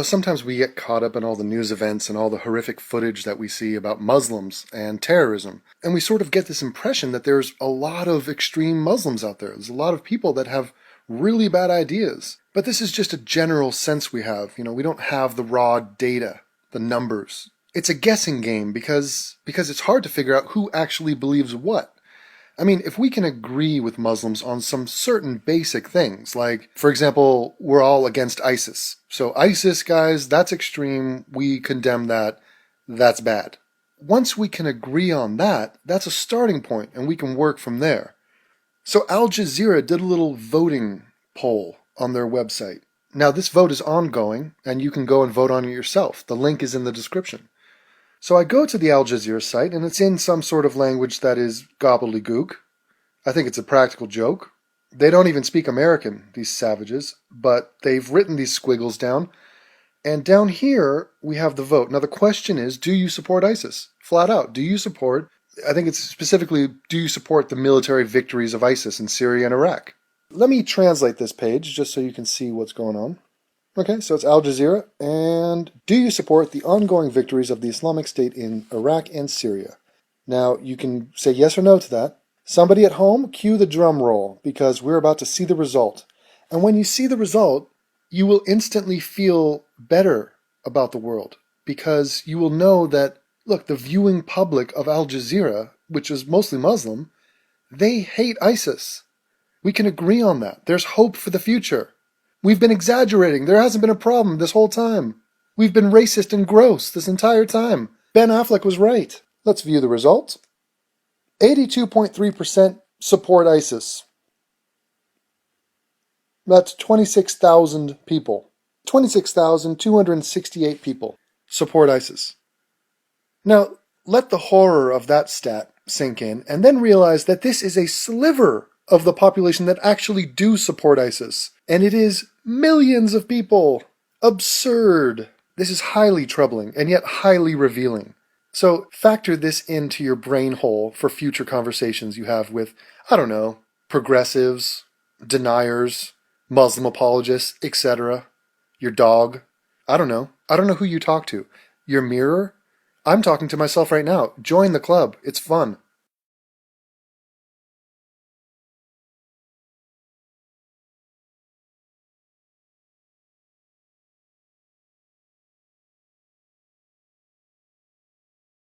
Sometimes we get caught up in all the news events and all the horrific footage that we see about Muslims and terrorism. And we sort of get this impression that there's a lot of extreme Muslims out there. There's a lot of people that have really bad ideas. But this is just a general sense we have. We don't have the raw data, the numbers. It's a guessing game because it's hard to figure out who actually believes what. I mean, if we can agree with Muslims on some certain basic things, like, for example, we're all against ISIS. So ISIS, guys, that's extreme. We condemn that. That's bad. Once we can agree on that, that's a starting point, and we can work from there. So Al Jazeera did a little voting poll on their website. Now, this vote is ongoing, and you can go and vote on it yourself. The link is in the description. So I go to the Al Jazeera site, and it's in some sort of language that is gobbledygook. I think it's a practical joke. They don't even speak American, these savages, but they've written these squiggles down. And down here, we have the vote. Now the question is, do you support ISIS? Flat out, do you support, I think it's specifically, do you support the military victories of ISIS in Syria and Iraq? Let me translate this page, just so you can see what's going on. Okay, so it's Al Jazeera, and do you support the ongoing victories of the Islamic State in Iraq and Syria? Now, you can say yes or no to that. Somebody at home, cue the drum roll, because we're about to see the result. And when you see the result, you will instantly feel better about the world, because you will know that, look, the viewing public of Al Jazeera, which is mostly Muslim, they hate ISIS. We can agree on that. There's hope for the future. We've been exaggerating. There hasn't been a problem this whole time. We've been racist and gross this entire time. Ben Affleck was right. Let's view the results. 82.3% support ISIS. That's 26,000 people. 26,268 people support ISIS. Now, let the horror of that stat sink in, and then realize that this is a sliver of the population that actually do support ISIS. And it is millions of people. Absurd. This is highly troubling, and yet highly revealing. So factor this into your brain hole for future conversations you have with, I don't know, progressives, deniers, Muslim apologists, etc. Your dog. I don't know. I don't know who you talk to. Your mirror? I'm talking to myself right now. Join the club. It's fun.